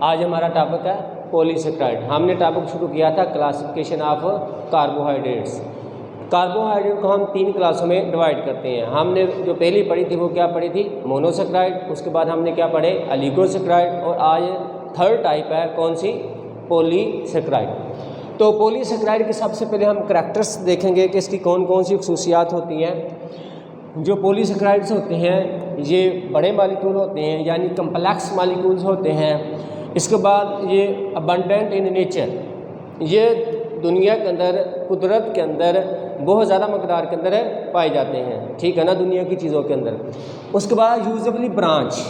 आज हमारा टॉपिक है पॉलीसेक्राइड। हमने टॉपिक शुरू किया था क्लासिफिकेशन ऑफ कार्बोहाइड्रेट्स। कार्बोहाइड्रेट को हम 3 क्लासों में डिवाइड करते हैं। हमने जो पहली पढ़ी थी वो क्या पढ़ी थी, मोनोसेक्राइड। उसके बाद हमने क्या पढ़े, ऑलिगोसेक्राइड। और आज थर्ड टाइप है कौन सी, पॉलीसेक्राइड। तो पॉलीसेक्राइड के सबसे पहले हम करैक्टर्स देखेंगे कि इसकी कौन कौन सी खसूसियात होती हैं। जो पॉलीसेक्राइड्स होते हैं ये बड़े मालिक्यूल होते हैं, यानी कम्प्लेक्स मालिक्यूल्स होते हैं। इसके बाद ये अबंडेंट इन नेचर, ये दुनिया के अंदर, कुदरत के अंदर बहुत ज़्यादा मकदार के अंदर पाए जाते हैं, ठीक है ना, दुनिया की चीज़ों के अंदर। उसके बाद यूजुअली ब्रांच,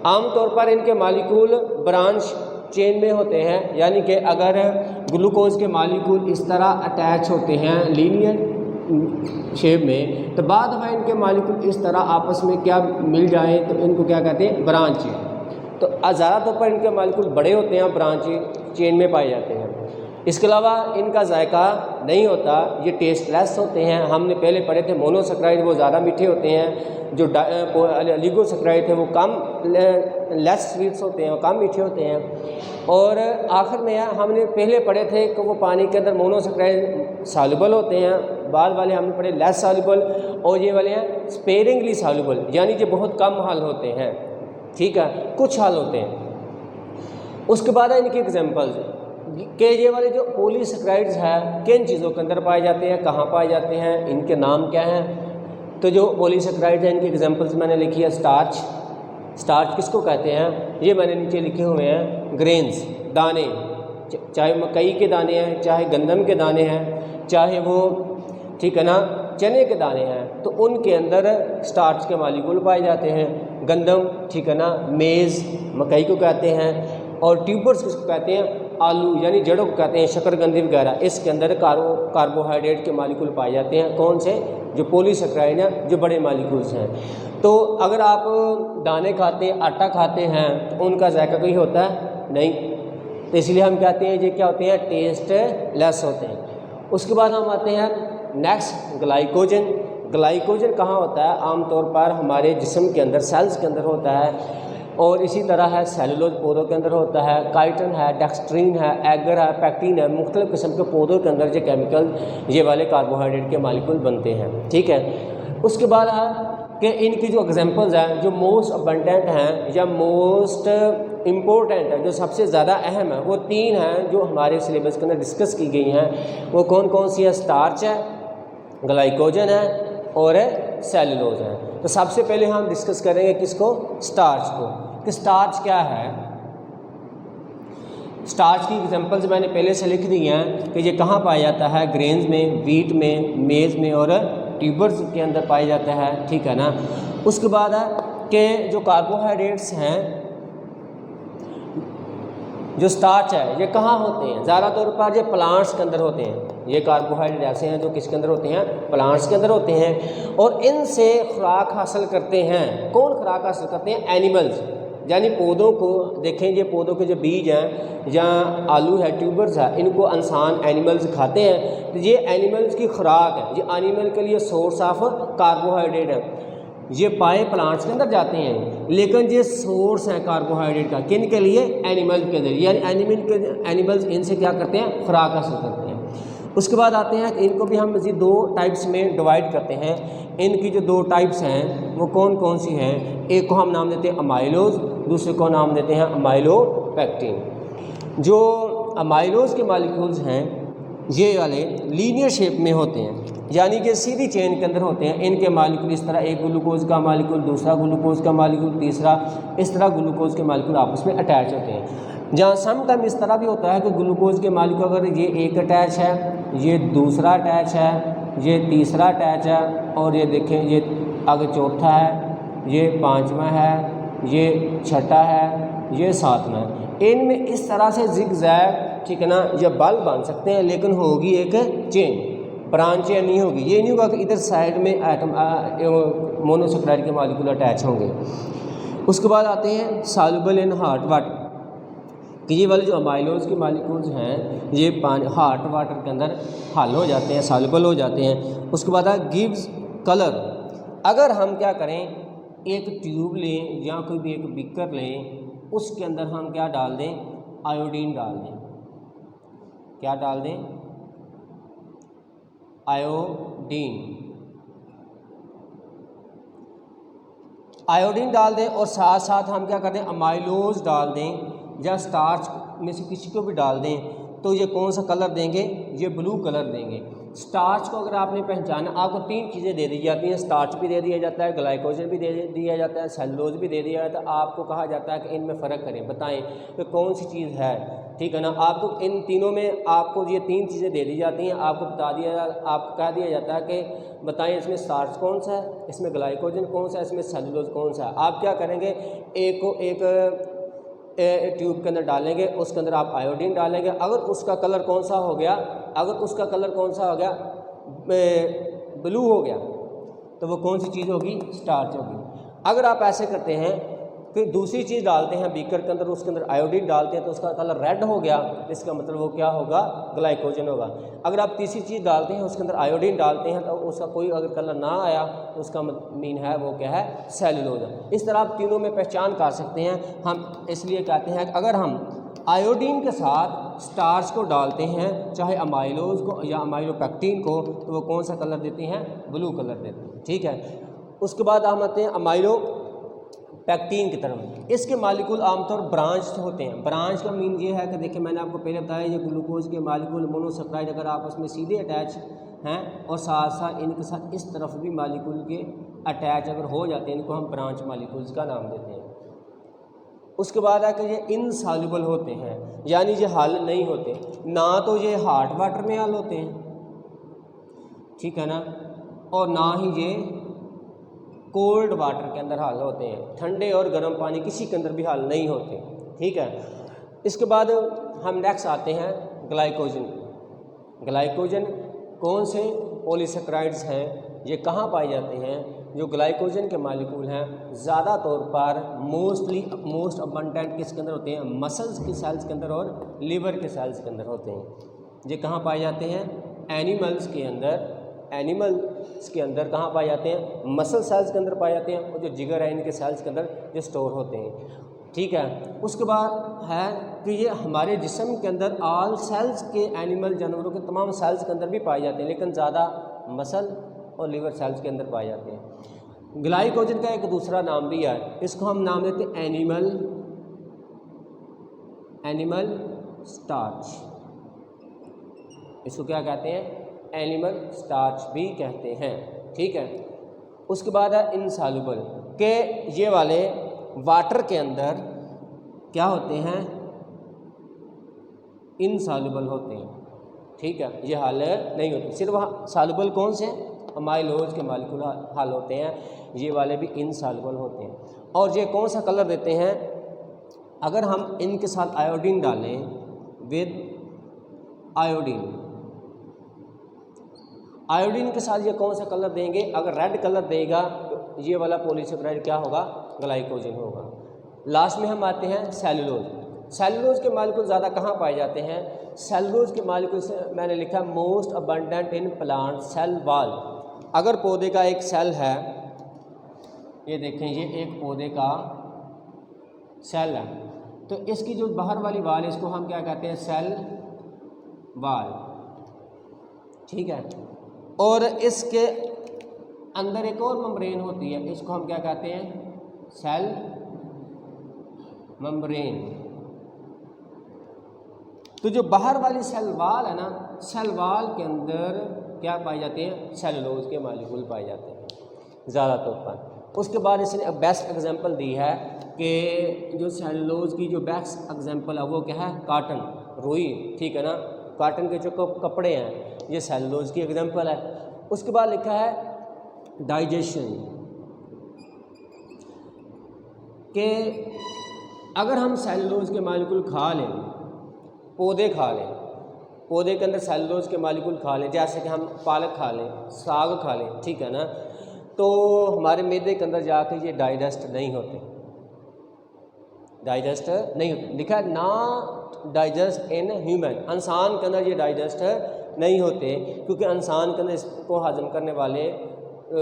आमतौर पर इनके मालिक्यूल ब्रांच चेन में होते हैं, यानी कि अगर ग्लूकोज के मालिक्यूल इस तरह अटैच होते हैं लीनियर शेप में, तो बाद में इनके मालिक्यूल इस तरह आपस में क्या मिल जाए तो इनको क्या कहते हैं, ब्रांच। तो ज़्यादातर पर इनके मालिक्यूल बड़े होते हैं, ब्रांच चेन में पाए जाते हैं। इसके अलावा इनका जायका नहीं होता, ये टेस्टलेस होते हैं। हमने पहले पढ़े थे मोनोसेक्राइड वो ज़्यादा मीठे होते हैं, जो ऑलिगोसेक्राइड थे वो कम लेस स्वीट्स होते हैं, वो कम मीठे होते हैं। और आखिर में हमने पहले पढ़े थे कि वो पानी के अंदर मोनोसेक्राइड सॉल्युबल होते हैं, बाद वाले हमने पढ़े लेस सॉल्युबल, और ये वाले हैं स्पेरिंगली सॉल्युबल, यानी कि बहुत कम हल होते हैं, ठीक है, कुछ हल होते हैं। उसके बाद है इनके एग्जाम्पल्स कि ये वाले जो पॉलीसेक्राइड्स हैं किन चीज़ों के अंदर पाए जाते हैं, कहाँ पाए जाते हैं, इनके नाम क्या हैं। तो जो पॉलीसेक्राइड्स हैं इनके एग्जाम्पल्स मैंने लिखी है। स्टार्च, स्टार्च किसको कहते हैं, ये मैंने नीचे लिखे हुए हैं। ग्रेन्स, दाने, चाहे मकई के दाने हैं, चाहे गंदम के दाने हैं, चाहे वो, ठीक है ना, चने के दाने हैं, तो उनके अंदर स्टार्च के मालिक्यूल पाए जाते हैं। गंदम, ठीक है ना, मेज़ मकई को कहते हैं, और ट्यूबर्स किसको कहते हैं, आलू यानी जड़ों को कहते हैं, शकरकंदी वगैरह, इसके अंदर कार्बोहाइड्रेट के मालिक्यूल पाए जाते हैं। कौन से, जो पॉलीसेक्राइड हैं, जो बड़े मालिक्यूल्स हैं। तो अगर आप दाने खाते हैं, आटा खाते हैं, तो उनका जायका कोई होता है नहीं, तो इसलिए हम कहते हैं ये क्या होते हैं, टेस्ट लेस होते हैं। उसके बाद हम आते हैं नेक्स्ट, ग्लाइकोजन। ग्लाइकोजन कहाँ होता है, आमतौर पर हमारे जिस्म के अंदर, सेल्स के अंदर होता है, और इसी तरह है सेलुलोज पौधों के अंदर होता है, काइटिन है, डेक्स्ट्रीन है, एगर है, पैक्टिन है, मुख्तलिफ किस्म के पौधों के अंदर ये केमिकल, ये वाले कार्बोहाइड्रेट के मालिक्यूल बनते हैं, ठीक है। उसके बाद है कि इनकी जो एग्जांपल्स हैं, जो मोस्ट अबंडेंट हैं या मोस्ट इम्पोर्टेंट है, जो सबसे ज़्यादा अहम है, वो 3 हैं जो हमारे सिलेबस के अंदर डिस्कस की गई हैं। वो कौन कौन सी है, स्टार्च है, ग्लाइकोजन है और सेलुलोज है। तो सबसे पहले हम डिस्कस करेंगे किसको, स्टार्च को, कि स्टार्च क्या है। स्टार्च की एग्जांपल्स मैंने पहले से लिख दी हैं कि ये कहाँ पाया जाता है, ग्रेन्स में, वीट में, मेज़ में और ट्यूबर्स के अंदर पाया जाता है, ठीक है ना। उसके बाद है कि जो कार्बोहाइड्रेट्स हैं, जो स्टार्च है, ये कहाँ होते हैं, ज़्यादातौर पर ये प्लांट्स के अंदर होते हैं। ये कार्बोहाइड्रेट ऐसे हैं जो किसके अंदर होते हैं, प्लांट्स के अंदर होते हैं, और इनसे खुराक हासिल करते हैं। कौन खुराक हासिल करते हैं, एनिमल्स, यानी पौधों को देखें, ये पौधों के जो बीज हैं या आलू है, ट्यूबर्स है, इनको इंसान एनिमल्स खाते हैं। तो ये एनिमल्स की खुराक है, ये एनिमल के लिए सोर्स ऑफ कार्बोहाइड्रेट है। ये पाए प्लांट्स के अंदर जाते हैं, लेकिन ये सोर्स है कार्बोहाइड्रेट का किन के लिए, एनिमल के लिए, यानी एनिमल्स इनसे क्या करते हैं, खुराक हासिल करते हैं। उसके बाद आते हैं, इनको भी हम मज़ीद 2 टाइप्स में डिवाइड करते हैं। इनकी जो 2 टाइप्स हैं वो कौन कौन सी हैं, एक को हम नाम देते हैं अमाइलोज, दूसरे को नाम देते हैं अमाइलोपेक्टिन। जो अमाइलोज के मालिक्यूल्स हैं ये वाले लीनियर शेप में होते हैं, यानी कि सीधी चेन के अंदर होते हैं। इनके मालिक्यूल इस तरह, एक ग्लूकोज का मालिक्यूल, दूसरा ग्लूकोज का मालिक्यूल, तीसरा, इस तरह ग्लूकोज के मालिक्यूल आपस में अटैच होते हैं। जहाँ सम टाइम इस तरह भी होता है कि ग्लूकोज के मालिक्यूल, अगर ये एक अटैच है, ये दूसरा अटैच है, ये तीसरा अटैच है, और ये देखें ये आगे चौथा है, ये 5वां है, ये 6ठा है, ये 7वां है। इनमें इस तरह से जिग-जैग, ठीक है ना, ये बल बन सकते हैं, लेकिन होगी एक चेन, ब्रांचें नहीं होगी। ये नहीं होगा कि इधर साइड में एटम मोनोसेक्राइड के मालिक्यूल अटैच होंगे। उसके बाद आते हैं सॉल्युबल इन हॉट वाटर, कि ये वाले जो अमाइलोज के मालिक्यूल्स हैं ये पानी, हॉट वाटर के अंदर हल हो जाते हैं, सॉल्युबल हो जाते हैं। उसके बाद गिव्स कलर। अगर हम क्या करें, एक ट्यूब लें या कोई भी एक बीकर लें, उसके अंदर हम क्या डाल दें, आयोडीन डाल दें। क्या डाल दें? आयोडीन। आयोडीन डाल दें और साथ साथ हम क्या कर दें, अमाइलोज डाल दें या स्टार्च में से किसी को भी डाल दें, तो ये कौन सा कलर देंगे? ये ब्लू कलर देंगे। स्टार्च को अगर आपने पहचाना, आपको तीन चीज़ें दे दी जाती हैं, स्टार्च भी दे दिया जाता है, ग्लाइकोजन भी दे दिया जाता है, सेलुलोज भी दे दिया जाता है। आपको कहा जाता है कि इनमें फ़र्क करें, बताएं कि कौन सी चीज़ है, ठीक है ना। आपको इन तीनों में आपको ये तीन चीज़ें दे दी जाती हैं, आपको आपको कह दिया जाता है कि बताएं इसमें स्टार्च कौन सा है, इसमें ग्लाइकोजन कौन सा है, इसमें सेलुलोज कौन सा है। आप क्या करेंगे, एक को एक ट्यूब के अंदर डालेंगे, उसके अंदर आप आयोडीन डालेंगे। अगर उसका कलर कौन सा हो गया, अगर उसका कलर कौन सा हो गया, ब्लू हो गया, तो वो कौन सी चीज़ होगी? स्टार्च होगी। अगर आप ऐसे करते हैं, फिर दूसरी चीज़ डालते हैं बीकर के अंदर, उसके अंदर आयोडीन डालते हैं, तो उसका कलर रेड हो गया, इसका मतलब वो क्या होगा? ग्लाइकोजन होगा। अगर आप तीसरी चीज़ डालते हैं, उसके अंदर आयोडीन डालते हैं, तो उसका कोई अगर कलर ना आया, तो उसका मीन है वो क्या है? सेलुलोज। इस तरह आप तीनों में पहचान कर सकते हैं। हम इसलिए कहते हैं कि अगर हम आयोडीन के साथ स्टार्च को डालते हैं, चाहे अमाइलोज को या अमाइलोपेक्टिन को, तो वो कौन सा कलर देती हैं? ब्लू कलर देते हैं, ठीक है। उसके बाद हम आते हैं अमाइलोपेक्टिन की तरफ। इसके मालिक्यूल आमतौर ब्रांच होते हैं। ब्रांच का मीन ये है कि देखिए मैंने आपको पहले बताया, ये ग्लूकोज के मालिक्यूल मोनोसेक्राइड अगर आपस में सीधे अटैच हैं और साथ साथ इनके साथ इस तरफ भी मालिक्यूल के अटैच अगर हो जाते हैं, इनको हम ब्रांच मालिक्यूल्स का नाम देते हैं। उसके बाद है कि ये इनसॉल्युबल होते हैं, यानी ये हल नहीं होते, ना तो ये हॉट वाटर में हल होते हैं, ठीक है ना, और ना ही ये कोल्ड वाटर के अंदर हल होते हैं। ठंडे और गर्म पानी किसी के अंदर भी हल नहीं होते, ठीक है। इसके बाद हम नेक्स्ट आते हैं ग्लाइकोजन। ग्लाइकोजन कौन से पॉलीसेक्राइड्स हैं, ये कहाँ पाए जाते हैं? जो ग्लाइकोजन के मालिक्यूल हैं ज़्यादा तौर पर मोस्ट अबंडेंट किसके अंदर होते हैं? मसल्स की सेल्स के अंदर और लीवर के सेल्स के अंदर होते हैं। ये कहाँ पाए जाते हैं? एनिमल्स के अंदर। एनिमल्स के अंदर कहाँ पाए जाते हैं? मसल सेल्स के अंदर पाए जाते हैं, और जो जिगर है इनके सेल्स के अंदर ये स्टोर होते हैं, ठीक है। उसके बाद है कि ये हमारे जिस्म के अंदर ऑल सेल्स के, एनिमल जानवरों के तमाम सेल्स के अंदर भी पाए जाते हैं, लेकिन ज़्यादा मसल और लीवर सेल्स के अंदर पाए जाते हैं। ग्लाइकोजन का एक दूसरा नाम भी है, इसको हम नाम देते हैं एनिमल स्टार्च। इसको क्या कहते हैं? एनिमल स्टार्च भी कहते हैं, ठीक है। उसके बाद है इनसॉल्युबल, के ये वाले वाटर के अंदर क्या होते हैं? इनसॉल्युबल होते हैं, ठीक है, ये हल नहीं होते। सिर्फ सॉल्युबल कौन से? अमाइलोज के मालिक्यूल हल होते हैं, ये वाले भी इनसॉल्युबल होते हैं। और ये कौन सा कलर देते हैं? अगर हम इनके साथ आयोडीन डालें, विद आयोडीन के साथ ये कौन सा कलर देंगे? अगर रेड कलर देगा तो ये वाला पॉलीसेक्राइड क्या होगा? ग्लाइकोजन होगा। लास्ट में हम आते हैं सेलुलोज। सेलुलोज के मालिक्यूल ज़्यादा कहाँ पाए जाते हैं? सेलुलोज के मालिक्यूल से मैंने लिखा most abundant in plant cell wall. अगर पौधे का एक सेल है, ये देखें, ये एक पौधे का सेल है, तो इसकी जो बाहर वाली वाल है इसको हम क्या कहते हैं? सेल वाल, ठीक है। और इसके अंदर एक और मेम्ब्रेन होती है, इसको हम क्या कहते हैं? Cell membrane. तो जो बाहर वाली सेल वाल है ना, सेल वाल के अंदर क्या पाए जाते हैं? सेलुलोज के मालिक्यूल पाए जाते हैं ज़्यादा तौर पर। उसके बाद इसने बेस्ट एग्जांपल दी है कि जो सेलुलोज की जो बेस्ट एग्जांपल है वो क्या है? कॉटन, रुई, ठीक है ना। कॉटन के जो कपड़े हैं ये सेलुलोज की एग्जांपल है। उसके बाद लिखा है डाइजेशन, कि अगर हम सेलुलोज के मालिक्यूल खा लें, पौधे खा लें, पौधे के अंदर सेलुलोज के मालिक्यूल खा लें, जैसे कि हम पालक खा लें, साग खा लें, ठीक है ना, तो हमारे मैदे के अंदर जाकर ये डाइजेस्ट नहीं होते, डाइजेस्ट नहीं होते। लिखा है ना डाइजेस्ट इन ह्यूमन, इंसान के अंदर ये डाइजेस्ट नहीं होते, क्योंकि इंसान के अंदर इसको हजम करने वाले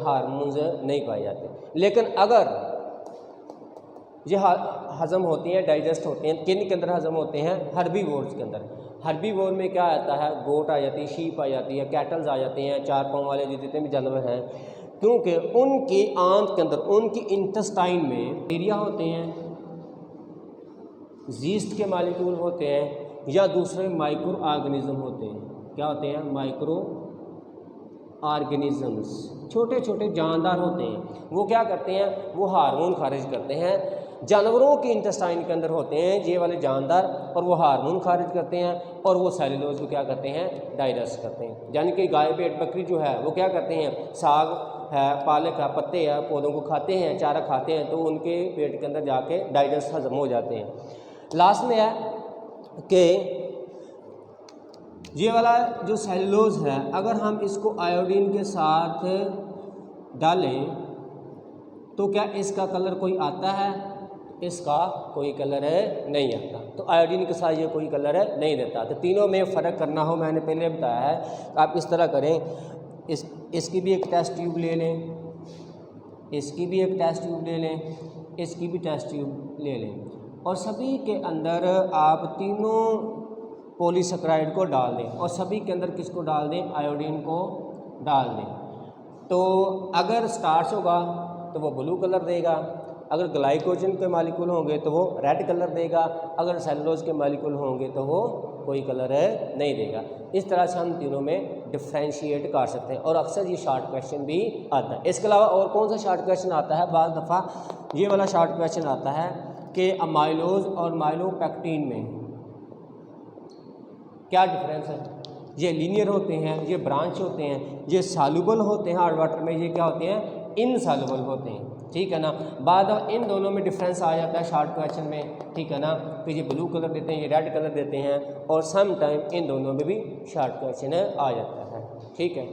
हार्मोन्स नहीं पाए जाते। लेकिन अगर ये हज़म होती हैं, डाइजेस्ट होते हैं। किन के अंदर हज़म होते हैं? हर्बीवोर्स के अंदर। हर्बीवोर में क्या आता है? गोट आ जाती है, शीप आ जाती है, कैटल्स आ जाते हैं, 4 पाँव वाले जितने भी जानवर हैं, क्योंकि उनके आंत के अंदर, उनकी इंटेस्टाइन में बैक्टीरिया होते हैं, जीस्ट के मालिक्यूल होते हैं, या दूसरे माइक्रो ऑर्गेनिज्म होते हैं। क्या होते हैं? माइक्रो ऑर्गेनिजम्स, छोटे छोटे जानदार होते हैं। वो क्या करते हैं? वो हार्मोन खारिज करते हैं। जानवरों के इंटेस्टाइन के अंदर होते हैं ये वाले जानदार, और वो हार्मोन खारिज करते हैं, और वो सेलुलोज को क्या करते हैं? डाइजेस्ट करते हैं। यानी कि गाय भेड़ बकरी जो है वो क्या करते हैं? साग है, पालक है, पत्ते है, पौधों को खाते हैं, चारा खाते हैं, तो उनके पेट के अंदर जाके डाइजेस्ट हजम हो जाते हैं। लास्ट में है कि ये वाला जो सेलुलोज है, अगर हम इसको आयोडीन के साथ डालें तो क्या इसका कलर कोई आता है? इसका कोई कलर नहीं आता। तो आयोडीन के साथ ये कोई कलर नहीं देता। तो तीनों में फ़र्क करना हो, मैंने पहले बताया है। आप इस तरह करें, इसकी भी एक टेस्ट ट्यूब ले लें, इसकी भी एक टेस्ट ट्यूब ले लें, इसकी भी टेस्ट ट्यूब ले लें, और सभी के अंदर आप तीनों पॉलीसेकेराइड को डाल दें, और सभी के अंदर किसको डाल दें? आयोडीन को डाल दें। तो अगर स्टार्च होगा तो वो ब्लू कलर देगा, अगर ग्लाइकोजन के मालिक्यूल होंगे तो वो रेड कलर देगा, अगर सेलुलोज के मालिक्यूल होंगे तो वो कोई कलर नहीं देगा। इस तरह से हम तीनों में डिफ्रेंशिएट कर सकते हैं, और अक्सर ये शॉर्ट क्वेश्चन भी आता है। इसके अलावा और कौन सा शॉर्ट क्वेश्चन आता है? बाज़ दफ़ा ये वाला शॉर्ट क्वेश्चन आता है कि अमाइलोज और माइलोपेक्टिन में क्या डिफरेंस है? ये लीनियर होते हैं, ये ब्रांच होते हैं, ये सॉल्युबल होते हैं हार्ड वाटर में, ये क्या होते हैं? इनसॉल्युबल होते हैं। ठीक है ना। बाद इन दोनों में डिफरेंस आ जाता है शॉर्ट क्वेश्चन में। ठीक है ना। तो ये ब्लू कलर देते हैं, ये रेड कलर देते हैं, और सम टाइम इन दोनों में भी शॉर्ट क्वेश्चन आ जाता है। ठीक है।